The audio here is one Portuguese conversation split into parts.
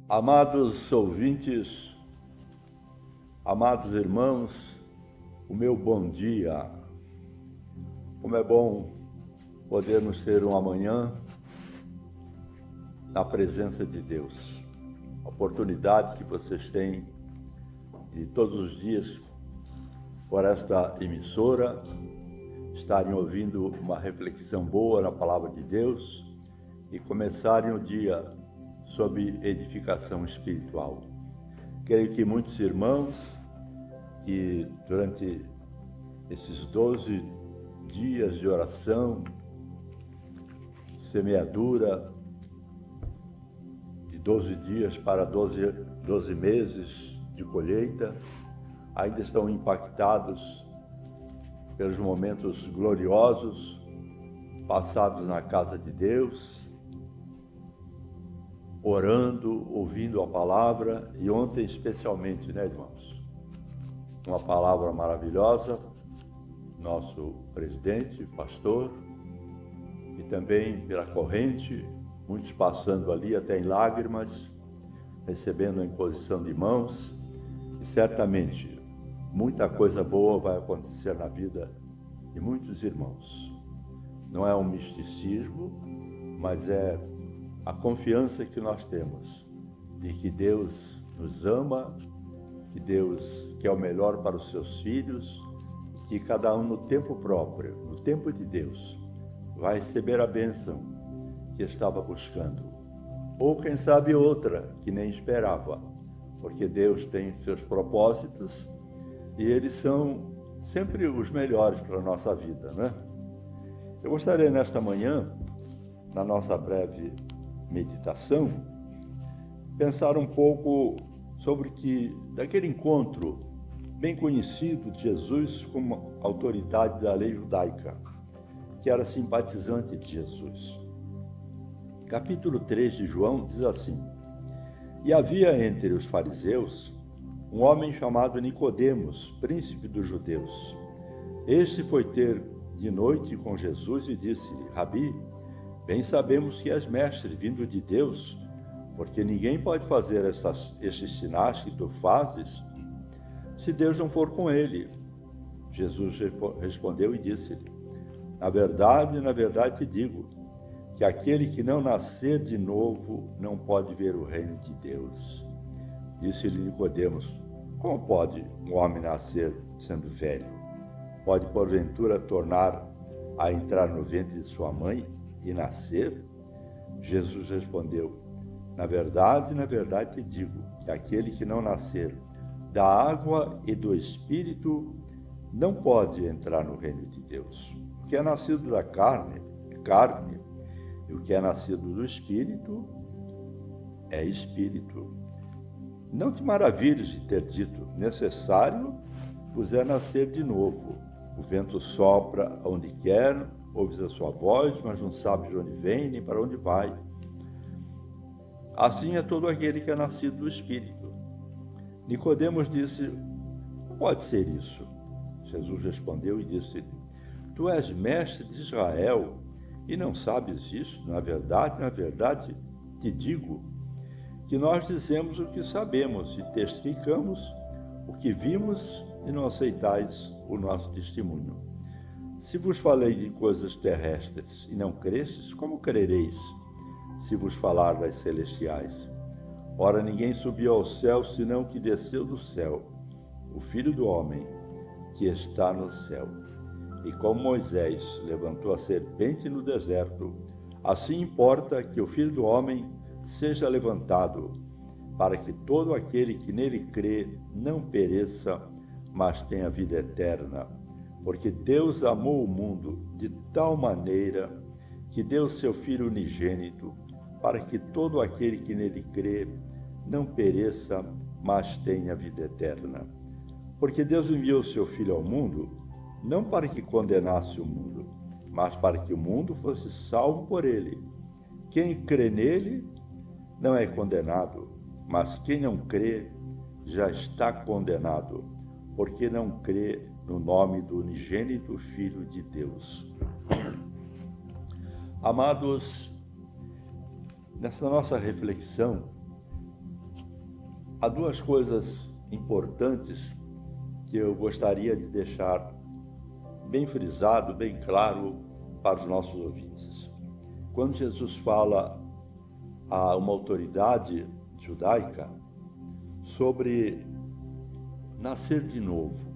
Amados ouvintes, amados irmãos, o meu bom dia. Como é bom podermos ter um amanhã na presença de Deus. A oportunidade que vocês têm de todos os dias, por esta emissora, estarem ouvindo uma reflexão boa na palavra de Deus e começarem o dia sob edificação espiritual. Creio que muitos irmãos que durante esses 12 dias de oração, semeadura, de 12 dias para 12 meses de colheita, ainda estão impactados pelos momentos gloriosos passados na casa de Deus, orando, ouvindo a palavra, e ontem especialmente, irmãos? Uma palavra maravilhosa, nosso presidente, pastor, e também pela corrente, muitos passando ali até em lágrimas, recebendo a imposição de mãos, e certamente muita coisa boa vai acontecer na vida de muitos irmãos. Não é um misticismo, mas é a confiança que nós temos de que Deus nos ama, que Deus quer o melhor para os seus filhos, e que cada um no tempo próprio, no tempo de Deus, vai receber a bênção que estava buscando. Ou quem sabe outra que nem esperava, porque Deus tem seus propósitos e eles são sempre os melhores para a nossa vida, né? Eu gostaria nesta manhã, na nossa breve meditação, pensar um pouco sobre daquele encontro bem conhecido de Jesus como autoridade da lei judaica, que era simpatizante de Jesus. Capítulo 3 de João diz assim: E havia entre os fariseus um homem chamado Nicodemos, príncipe dos judeus. Este foi ter de noite com Jesus e disse-lhe: Rabi, bem sabemos que és mestre, vindo de Deus, porque ninguém pode fazer estes sinais que tu fazes, se Deus não for com ele. Jesus respondeu e disse-lhe: na verdade te digo, que aquele que não nascer de novo não pode ver o reino de Deus. Disse-lhe Nicodemos: como pode um homem nascer sendo velho? Pode porventura tornar a entrar no ventre de sua mãe e nascer? Jesus respondeu: na verdade te digo, que aquele que não nascer da água e do Espírito não pode entrar no reino de Deus. O que é nascido da carne é carne, e o que é nascido do Espírito é Espírito. Não te maravilhes de ter dito: necessário vos é nascer de novo. O vento sopra onde quer, ouves a sua voz, mas não sabes de onde vem nem para onde vai. Assim é todo aquele que é nascido do Espírito. Nicodemos disse: não pode ser isso. Jesus respondeu e disse: tu és mestre de Israel e não sabes isso? Na verdade te digo que nós dizemos o que sabemos e testificamos o que vimos e não aceitais o nosso testemunho. Se vos falei de coisas terrestres e não cresces, como crereis se vos falar das celestiais? Ora, ninguém subiu ao céu, senão que desceu do céu, o Filho do Homem, que está no céu. E como Moisés levantou a serpente no deserto, assim importa que o Filho do Homem seja levantado, para que todo aquele que nele crê não pereça, mas tenha vida eterna. Porque Deus amou o mundo de tal maneira que deu seu Filho unigênito, para que todo aquele que nele crê não pereça, mas tenha vida eterna. Porque Deus enviou seu Filho ao mundo, não para que condenasse o mundo, mas para que o mundo fosse salvo por ele. Quem crê nele não é condenado, mas quem não crê já está condenado, porque não crê no nome do unigênito Filho de Deus. Amados, nessa nossa reflexão, há duas coisas importantes que eu gostaria de deixar bem frisado, bem claro para os nossos ouvintes. Quando Jesus fala a uma autoridade judaica sobre nascer de novo,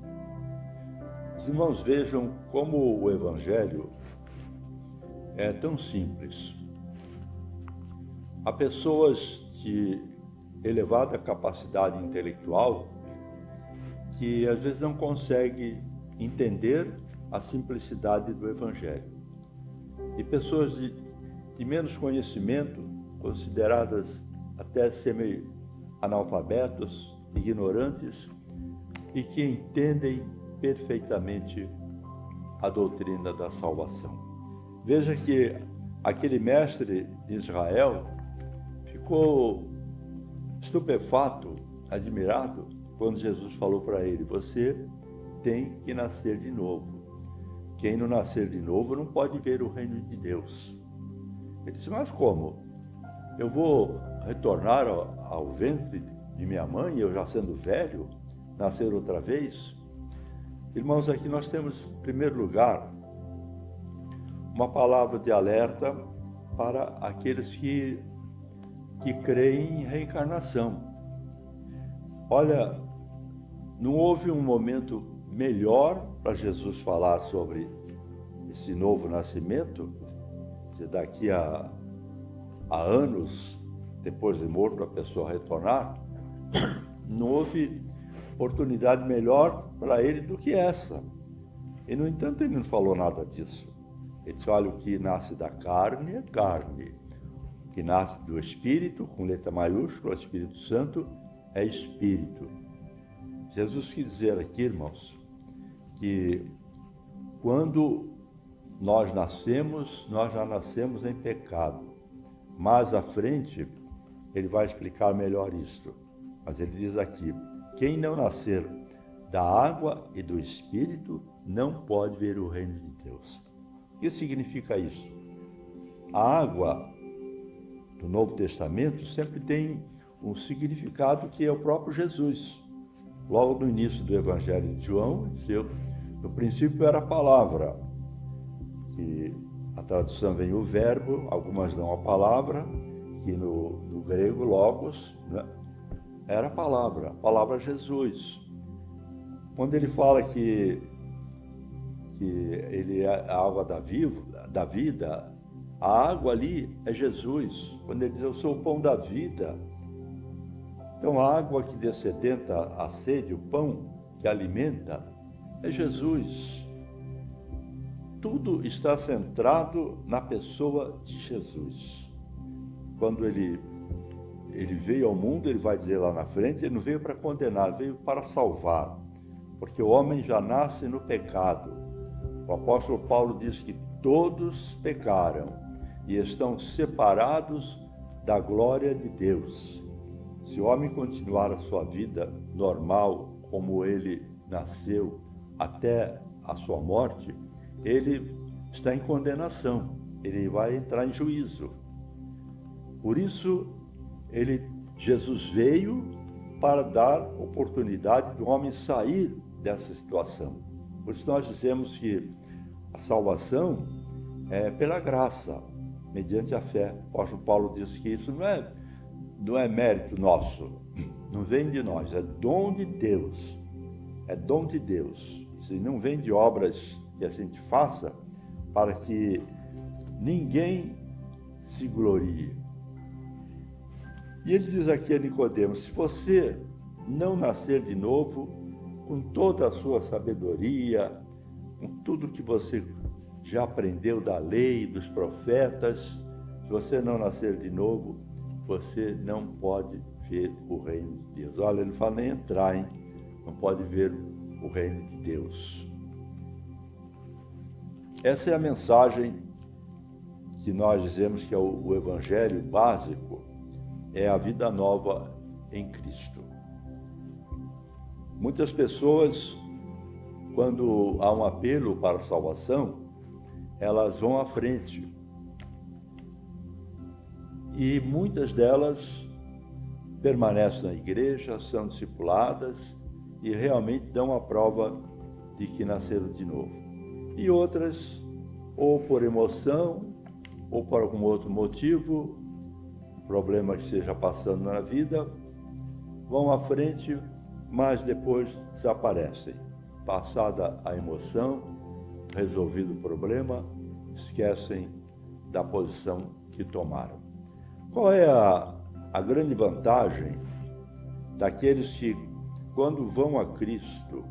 os irmãos vejam como o Evangelho é tão simples. Há pessoas de elevada capacidade intelectual que às vezes não conseguem entender a simplicidade do Evangelho. E pessoas de menos conhecimento, consideradas até semi-analfabetos, ignorantes, e que entendem perfeitamente a doutrina da salvação. Veja que aquele mestre de Israel ficou estupefato, admirado, quando Jesus falou para ele: você tem que nascer de novo. Quem não nascer de novo não pode ver o reino de Deus. Ele disse: mas como? Eu vou retornar ao ventre de minha mãe, eu já sendo velho, nascer outra vez? Irmãos, aqui nós temos, em primeiro lugar, uma palavra de alerta para aqueles que creem em reencarnação. Olha, não houve um momento melhor para Jesus falar sobre esse novo nascimento, que daqui a anos, depois de morto, a pessoa retornar. Não houve oportunidade melhor para ele do que essa. E, no entanto, ele não falou nada disso. Ele disse: olha, o que nasce da carne é carne. O que nasce do Espírito, com letra maiúscula, Espírito Santo, é Espírito. Jesus quis dizer aqui, irmãos, que quando nós nascemos, nós já nascemos em pecado. Mais à frente, ele vai explicar melhor isto. Mas ele diz aqui: quem não nascer da água e do Espírito não pode ver o reino de Deus. O que significa isso? A água do Novo Testamento sempre tem um significado que é o próprio Jesus. Logo no início do Evangelho de João, no princípio era a palavra, que a tradução vem o verbo, algumas dão a palavra, que no grego logos, né? Era a palavra Jesus. Quando ele fala que ele é a água da vida, a água ali é Jesus. Quando ele diz: eu sou o pão da vida. Então a água que dessedenta a sede, o pão que alimenta, é Jesus. Tudo está centrado na pessoa de Jesus. Quando ele veio ao mundo, ele vai dizer lá na frente, ele não veio para condenar, veio para salvar. Porque o homem já nasce no pecado. O apóstolo Paulo diz que todos pecaram e estão separados da glória de Deus. Se o homem continuar a sua vida normal, como ele nasceu até a sua morte, ele está em condenação, ele vai entrar em juízo. Por isso, Jesus veio para dar oportunidade do homem sair dessa situação. Por isso nós dizemos que a salvação é pela graça, mediante a fé. O apóstolo Paulo diz que isso não é mérito nosso, não vem de nós, é dom de Deus. É dom de Deus. Isso não vem de obras que a gente faça para que ninguém se glorie. E ele diz aqui a Nicodemos: se você não nascer de novo, com toda a sua sabedoria, com tudo que você já aprendeu da lei, dos profetas, se você não nascer de novo, você não pode ver o reino de Deus. Olha, ele não fala nem entrar, hein? Não pode ver o reino de Deus. Essa é a mensagem que nós dizemos que é o evangelho básico, é a vida nova em Cristo. Muitas pessoas, quando há um apelo para a salvação, elas vão à frente. E muitas delas permanecem na igreja, são discipuladas e realmente dão a prova de que nasceram de novo. E outras, ou por emoção, ou por algum outro motivo, problema que esteja passando na vida, vão à frente, mas depois desaparecem. Passada a emoção, resolvido o problema, esquecem da posição que tomaram. Qual é a grande vantagem daqueles que, quando vão a Cristo,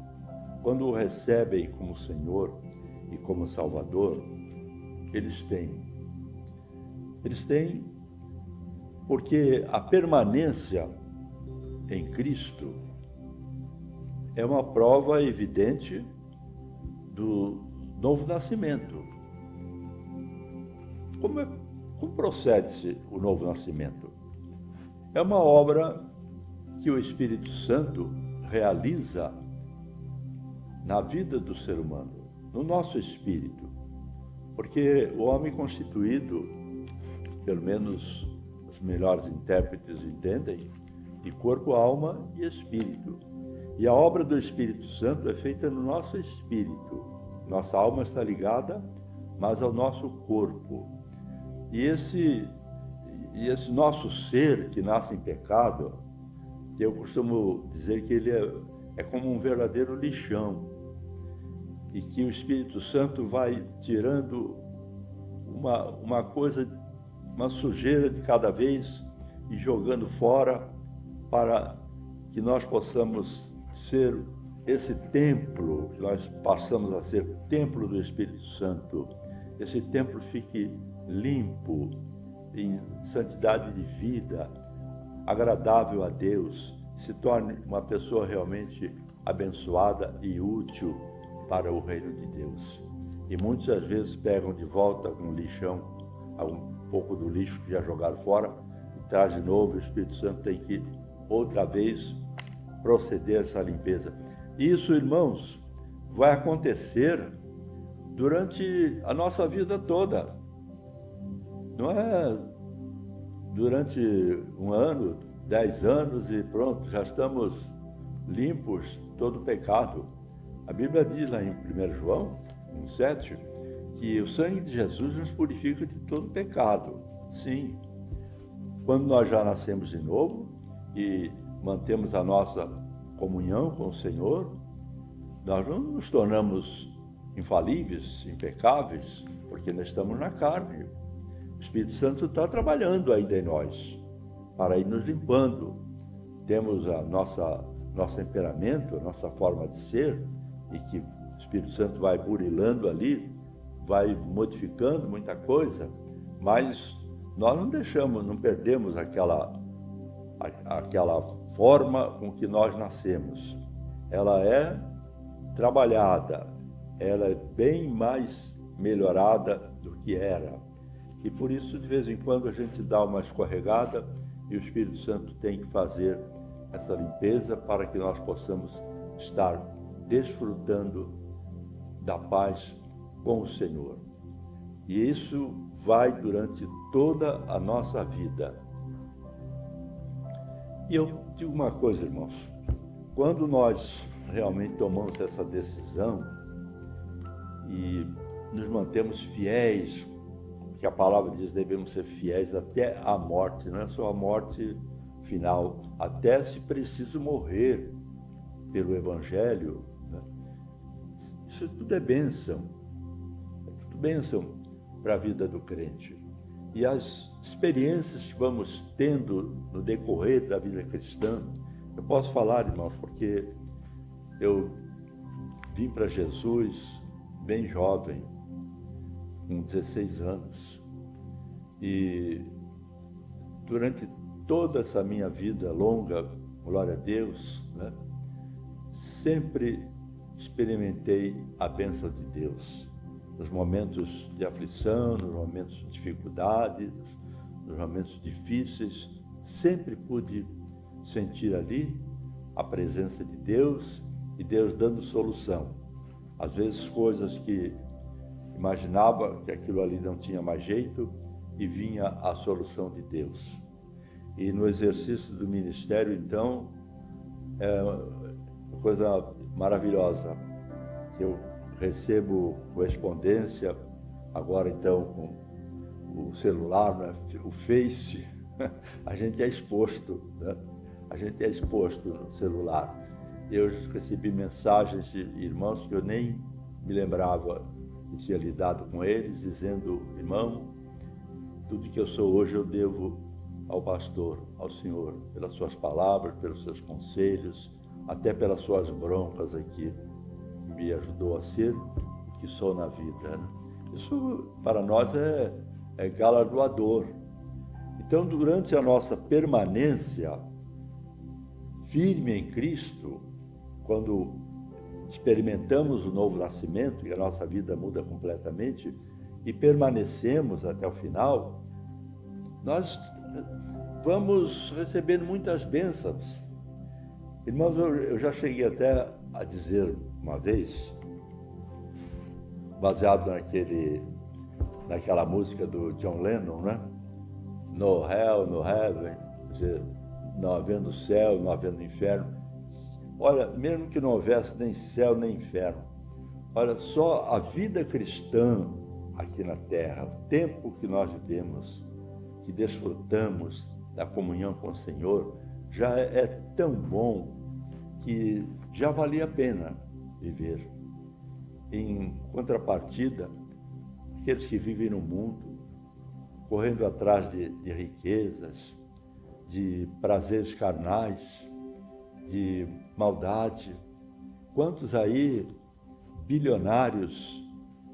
quando o recebem como Senhor e como Salvador, eles têm? Eles têm porque a permanência em Cristo é uma prova evidente do novo nascimento. Como procede-se o novo nascimento? É uma obra que o Espírito Santo realiza na vida do ser humano, no nosso espírito. Porque o homem constituído, pelo menos os melhores intérpretes entendem, de corpo, alma e espírito. E a obra do Espírito Santo é feita no nosso espírito. Nossa alma está ligada, mas ao nosso corpo. E esse nosso ser que nasce em pecado, eu costumo dizer que ele é como um verdadeiro lixão, e que o Espírito Santo vai tirando uma coisa, uma sujeira de cada vez e jogando fora para que nós possamos ser esse templo, que nós passamos a ser templo do Espírito Santo. Esse templo fique limpo, em santidade de vida, agradável a Deus, se torne uma pessoa realmente abençoada e útil para o reino de Deus. E muitas às vezes pegam de volta um lixão, um pouco do lixo que já jogaram fora, e traz de novo. O Espírito Santo tem que outra vez proceder essa limpeza. Isso, irmãos, vai acontecer durante a nossa vida toda. Não é durante 1 ano, 10 anos e pronto, já estamos limpos de todo pecado. A Bíblia diz lá em 1 João 1,7 que o sangue de Jesus nos purifica de todo pecado. Sim, quando nós já nascemos de novo e mantemos a nossa comunhão com o Senhor, nós não nos tornamos infalíveis, impecáveis, porque nós estamos na carne. O Espírito Santo está trabalhando ainda em nós, para ir nos limpando. Temos nosso temperamento, a nossa forma de ser, e que o Espírito Santo vai burilando ali, vai modificando muita coisa, mas nós não perdemos aquela forma com que nós nascemos. Ela é trabalhada, ela é bem mais melhorada do que era. E por isso, de vez em quando, a gente dá uma escorregada e o Espírito Santo tem que fazer essa limpeza para que nós possamos estar desfrutando da paz com o Senhor. E isso vai durante toda a nossa vida. E eu digo uma coisa, irmãos, quando nós realmente tomamos essa decisão e nos mantemos fiéis, que a palavra diz, devemos ser fiéis até a morte, não é só a morte final, até se preciso morrer pelo Evangelho, né? Isso tudo é bênção para a vida do crente. E as experiências que vamos tendo no decorrer da vida cristã, eu posso falar, irmãos, porque eu vim para Jesus bem jovem, com 16 anos, e durante toda essa minha vida longa, glória a Deus, né, sempre experimentei a bênção de Deus, nos momentos de aflição, nos momentos de dificuldade, nos momentos difíceis, sempre pude sentir ali a presença de Deus e Deus dando solução. Às vezes coisas que imaginava que aquilo ali não tinha mais jeito e vinha a solução de Deus. E no exercício do ministério, então, é uma coisa maravilhosa. Eu recebo correspondência, agora então com o celular, né? O Face, a gente é exposto, né? A gente é exposto no celular. Eu recebi mensagens de irmãos que eu nem me lembrava que tinha lidado com eles, dizendo: irmão, tudo que eu sou hoje eu devo ao pastor, ao Senhor, pelas suas palavras, pelos seus conselhos, até pelas suas broncas aqui, que me ajudou a ser o que sou na vida, né? Isso para nós é galardoador. Então, durante a nossa permanência firme em Cristo, quando experimentamos o novo nascimento e a nossa vida muda completamente e permanecemos até o final, nós vamos recebendo muitas bênçãos. Irmãos, eu já cheguei até a dizer uma vez, baseado naquela música do John Lennon, né? No hell, no heaven, quer dizer, não havendo céu, não havendo inferno. Olha, mesmo que não houvesse nem céu nem inferno, olha, só a vida cristã aqui na terra, o tempo que nós vivemos, que desfrutamos da comunhão com o Senhor, já é tão bom que já valia a pena viver. Em contrapartida, aqueles que vivem no mundo, correndo atrás de riquezas, de prazeres carnais, de maldade. Quantos aí, bilionários,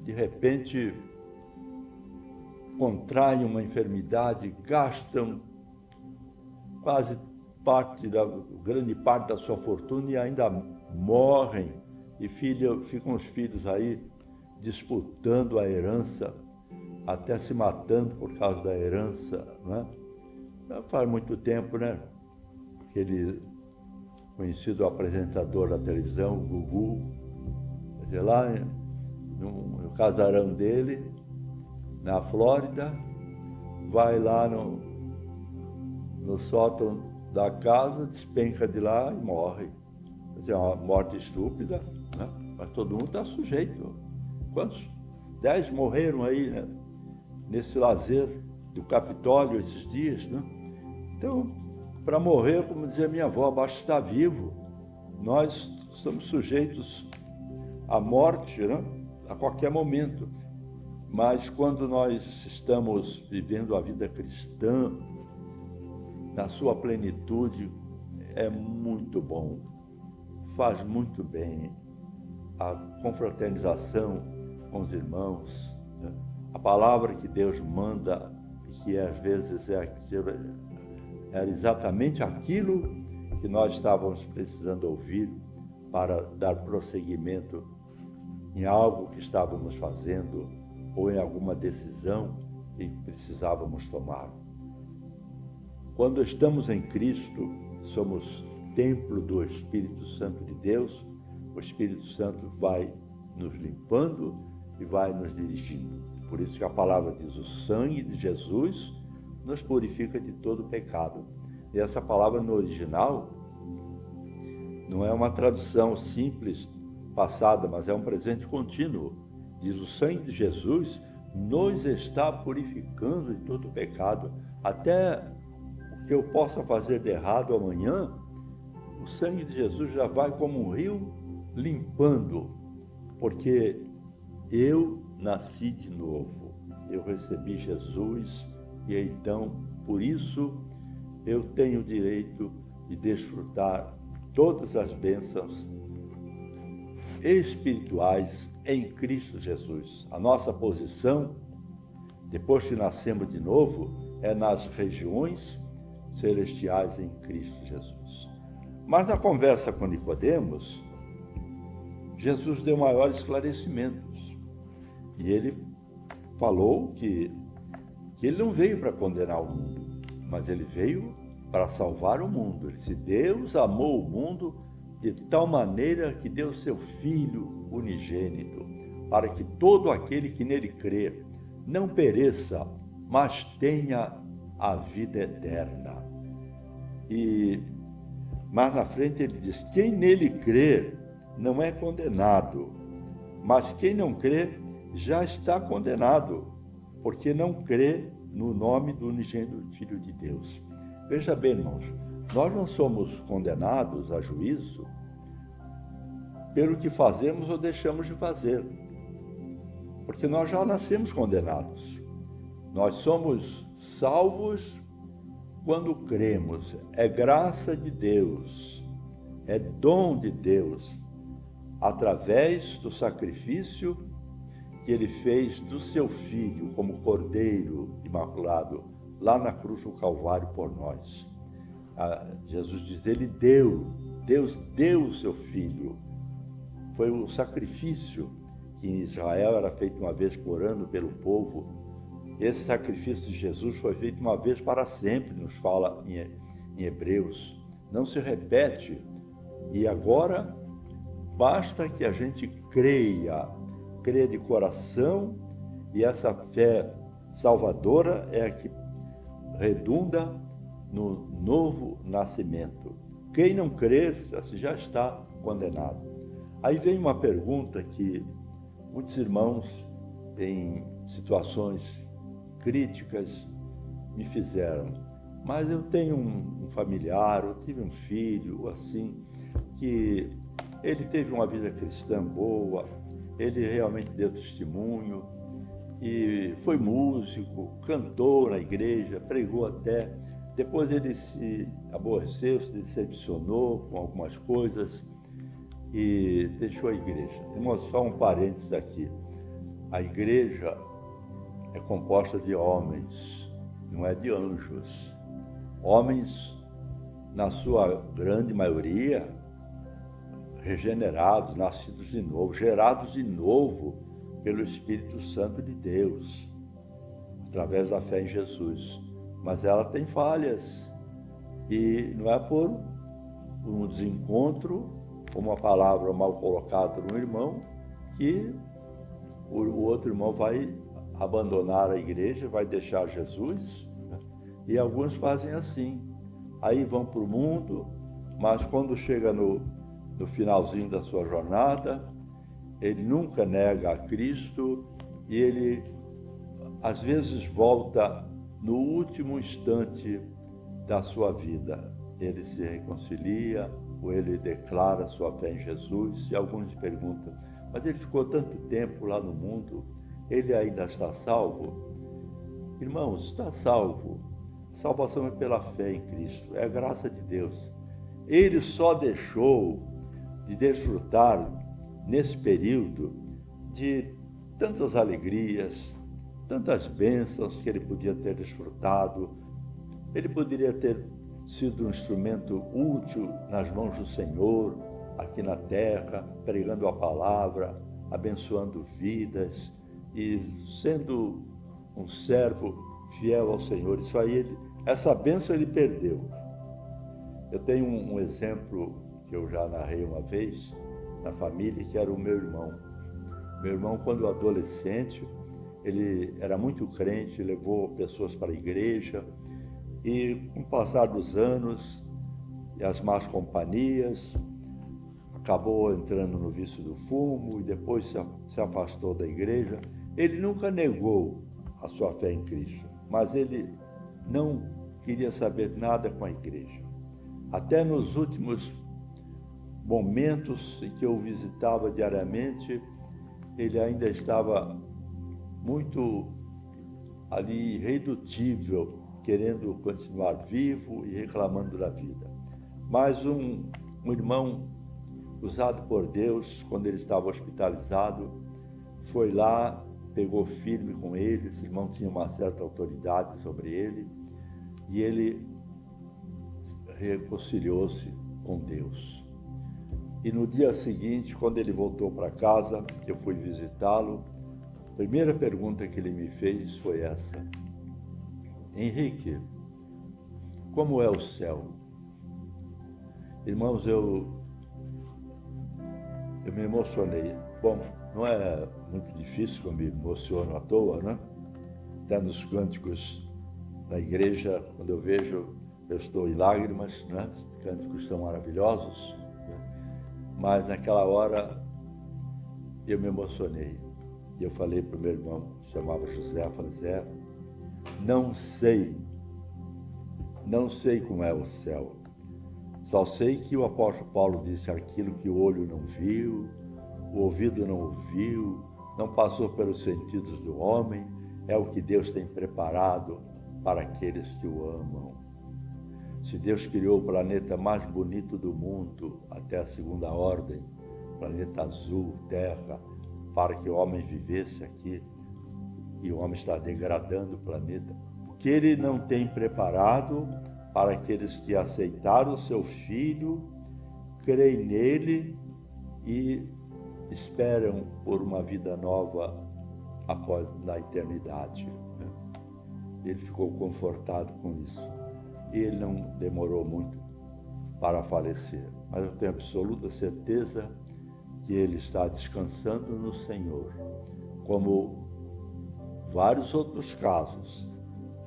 de repente contraem uma enfermidade, gastam quase grande parte da sua fortuna e ainda morrem, e ficam os filhos aí disputando a herança, até se matando por causa da herança, né? Já faz muito tempo, né? Aquele conhecido apresentador da televisão, o Gugu, quer dizer, lá no casarão dele, na Flórida, vai lá no sótão da casa, despenca de lá e morre. Quer dizer, é uma morte estúpida, né? Mas todo mundo está sujeito. Quantos? 10 morreram aí, né? Nesse lazer do Capitólio esses dias, né? Então, para morrer, como dizia minha avó, basta estar vivo. Nós estamos sujeitos à morte, né? A qualquer momento. Mas quando nós estamos vivendo a vida cristã na sua plenitude, é muito bom, faz muito bem a confraternização com os irmãos, né? A palavra que Deus manda, que às vezes era exatamente aquilo que nós estávamos precisando ouvir para dar prosseguimento em algo que estávamos fazendo ou em alguma decisão que precisávamos tomar. Quando estamos em Cristo, somos templo do Espírito Santo de Deus, o Espírito Santo vai nos limpando e vai nos dirigindo. Por isso que a palavra diz: o sangue de Jesus nos purifica de todo pecado. E essa palavra no original não é uma tradução simples, passada, mas é um presente contínuo. Diz: o sangue de Jesus nos está purificando de todo pecado. Até o que eu possa fazer de errado amanhã, o sangue de Jesus já vai como um rio limpando, porque eu nasci de novo, eu recebi Jesus e então, por isso, eu tenho o direito de desfrutar todas as bênçãos espirituais em Cristo Jesus. A nossa posição, depois que nascemos de novo, é nas regiões celestiais em Cristo Jesus. Mas na conversa com Nicodemos, Jesus deu maiores esclarecimentos. E ele falou que ele não veio para condenar o mundo, mas ele veio para salvar o mundo. Ele disse: Deus amou o mundo de tal maneira que deu seu Filho unigênito, para que todo aquele que nele crê não pereça, mas tenha a vida eterna. E mais na frente ele diz: quem nele crer não é condenado, mas quem não crê já está condenado, porque não crê no nome do unigênito Filho de Deus. Veja bem, irmãos, nós não somos condenados a juízo pelo que fazemos ou deixamos de fazer, porque nós já nascemos condenados. Nós somos salvos quando cremos. É graça de Deus, é dom de Deus, através do sacrifício que ele fez do seu Filho como Cordeiro Imaculado, lá na cruz do Calvário por nós. Jesus diz, Deus deu o seu Filho. Foi o sacrifício que em Israel era feito uma vez por ano pelo povo. Esse sacrifício de Jesus foi feito uma vez para sempre, nos fala em Hebreus. Não se repete. E agora, basta que a gente creia de coração, e essa fé salvadora é a que redunda no novo nascimento. Quem não crer já está condenado. Aí vem uma pergunta que muitos irmãos em situações críticas me fizeram. Mas eu tenho um familiar, eu tive um filho, assim, que ele teve uma vida cristã boa, ele realmente deu testemunho e foi músico, cantou na igreja, pregou até. Depois ele se aborreceu, se decepcionou com algumas coisas e deixou a igreja. Irmãos, só um parênteses aqui. A igreja é composta de homens, não é de anjos. Homens, na sua grande maioria, regenerados, nascidos de novo, gerados de novo pelo Espírito Santo de Deus, através da fé em Jesus. Mas ela tem falhas, e não é por um desencontro, uma palavra mal colocada no irmão, que o outro irmão vai abandonar a igreja, vai deixar Jesus, né? E alguns fazem assim, aí vão para o mundo, mas quando chega no finalzinho da sua jornada, ele nunca nega a Cristo e ele às vezes volta no último instante da sua vida. Ele se reconcilia ou ele declara sua fé em Jesus, e alguns perguntam, mas ele ficou tanto tempo lá no mundo, ele ainda está salvo? Irmãos, está salvo. Salvação é pela fé em Cristo, é a graça de Deus. Ele só deixou de desfrutar nesse período de tantas alegrias, tantas bênçãos que ele podia ter desfrutado. Ele poderia ter sido um instrumento útil nas mãos do Senhor, aqui na terra, pregando a palavra, abençoando vidas e sendo um servo fiel ao Senhor. Isso aí, essa bênção ele perdeu. Eu tenho um exemplo que eu já narrei uma vez na família, que era o meu irmão. Meu irmão, quando adolescente, ele era muito crente, levou pessoas para a igreja, e com o passar dos anos e as más companhias, acabou entrando no vício do fumo e depois se afastou da igreja. Ele nunca negou a sua fé em Cristo, mas ele não queria saber nada com a igreja. Até nos últimos momentos em que eu visitava diariamente, ele ainda estava muito ali irredutível, querendo continuar vivo e reclamando da vida. Mas um irmão usado por Deus, quando ele estava hospitalizado, foi lá, pegou firme com ele. Esse irmão tinha uma certa autoridade sobre ele, e ele reconciliou-se com Deus. E no dia seguinte, quando ele voltou para casa, eu fui visitá-lo. A primeira pergunta que ele me fez foi essa: Henrique, como é o céu? Irmãos, eu me emocionei. Bom, não é muito difícil que eu me emociono à toa, né? Até nos cânticos da igreja, quando eu vejo eu estou em lágrimas, né? Cânticos são maravilhosos, né? Mas naquela hora eu me emocionei. E eu falei para o meu irmão, que chamava José, falei, Zé, não sei como é o céu. Só sei que o apóstolo Paulo disse aquilo que o olho não viu, o ouvido não ouviu, não passou pelos sentidos do homem, é o que Deus tem preparado para aqueles que o amam. Se Deus criou o planeta mais bonito do mundo, até a segunda ordem, planeta azul, terra, para que o homem vivesse aqui, e o homem está degradando o planeta, que ele não tem preparado para aqueles que aceitaram o seu Filho, creem nele e esperam por uma vida nova após na eternidade. Ele ficou confortado com isso. E ele não demorou muito para falecer. Mas eu tenho absoluta certeza que ele está descansando no Senhor, como vários outros casos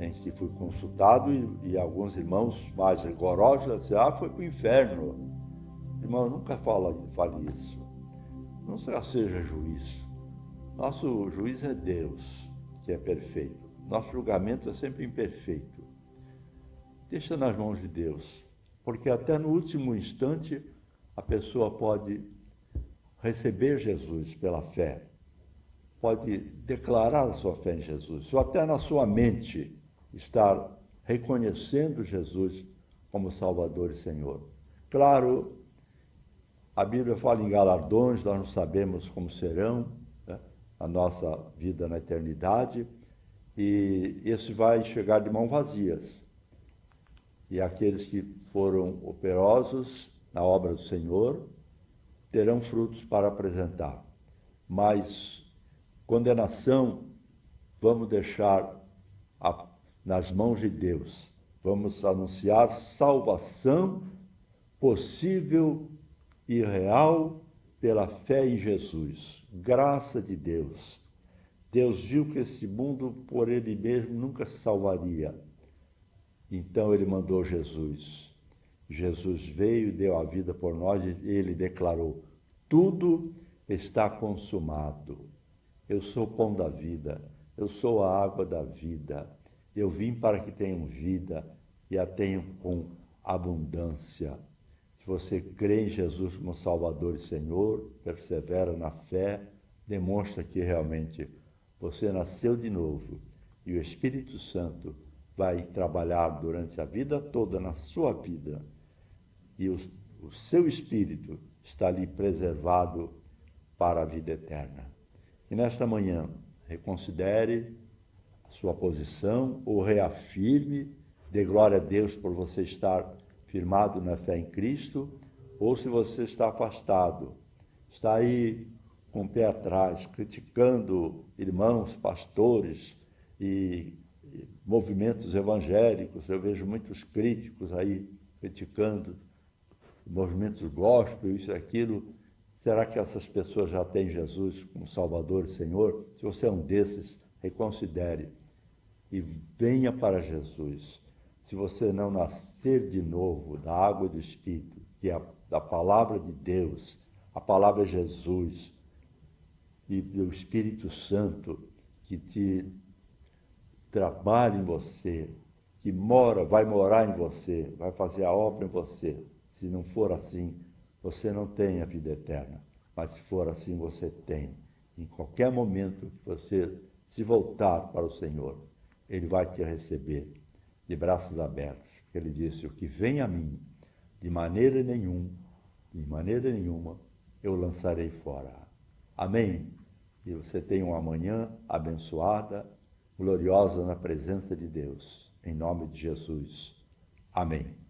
em que fui consultado e alguns irmãos mais rigorosos disseram, foi para o inferno. Irmão, nunca fale isso. Não seja juiz. Nosso juiz é Deus, que é perfeito. Nosso julgamento é sempre imperfeito. Deixa nas mãos de Deus, porque até no último instante a pessoa pode receber Jesus pela fé, pode declarar a sua fé em Jesus, ou até na sua mente estar reconhecendo Jesus como Salvador e Senhor. Claro, a Bíblia fala em galardões, nós não sabemos como serão, né, a nossa vida na eternidade, e esse vai chegar de mãos vazias. E aqueles que foram operosos na obra do Senhor terão frutos para apresentar. Mas condenação vamos deixar nas mãos de Deus. Vamos anunciar salvação possível e real pela fé em Jesus. Graça de Deus. Deus viu que esse mundo por ele mesmo nunca se salvaria. Então ele mandou Jesus. Jesus veio e deu a vida por nós e ele declarou, tudo está consumado. Eu sou o pão da vida, eu sou a água da vida. Eu vim para que tenham vida e a tenham com abundância. Se você crê em Jesus como Salvador e Senhor, persevera na fé, demonstra que realmente você nasceu de novo e o Espírito Santo vai trabalhar durante a vida toda na sua vida e o seu espírito está ali preservado para a vida eterna. E nesta manhã, reconsidere a sua posição ou reafirme, dê glória a Deus por você estar firmado na fé em Cristo, ou se você está afastado, está aí com o pé atrás, criticando irmãos, pastores e movimentos evangélicos. Eu vejo muitos críticos aí criticando movimentos gospel, isso e aquilo. Será que essas pessoas já têm Jesus como Salvador e Senhor? Se você é um desses, reconsidere e venha para Jesus. Se você não nascer de novo da água e do Espírito, que é da palavra de Deus, a palavra é Jesus, e do Espírito Santo que te trabalha em você, que vai morar em você, vai fazer a obra em você. Se não for assim, você não tem a vida eterna. Mas se for assim, você tem. Em qualquer momento que você se voltar para o Senhor, Ele vai te receber de braços abertos. Ele disse, o que vem a mim, de maneira nenhuma, eu lançarei fora. Amém? E você tenha uma manhã abençoada, gloriosa na presença de Deus. Em nome de Jesus. Amém.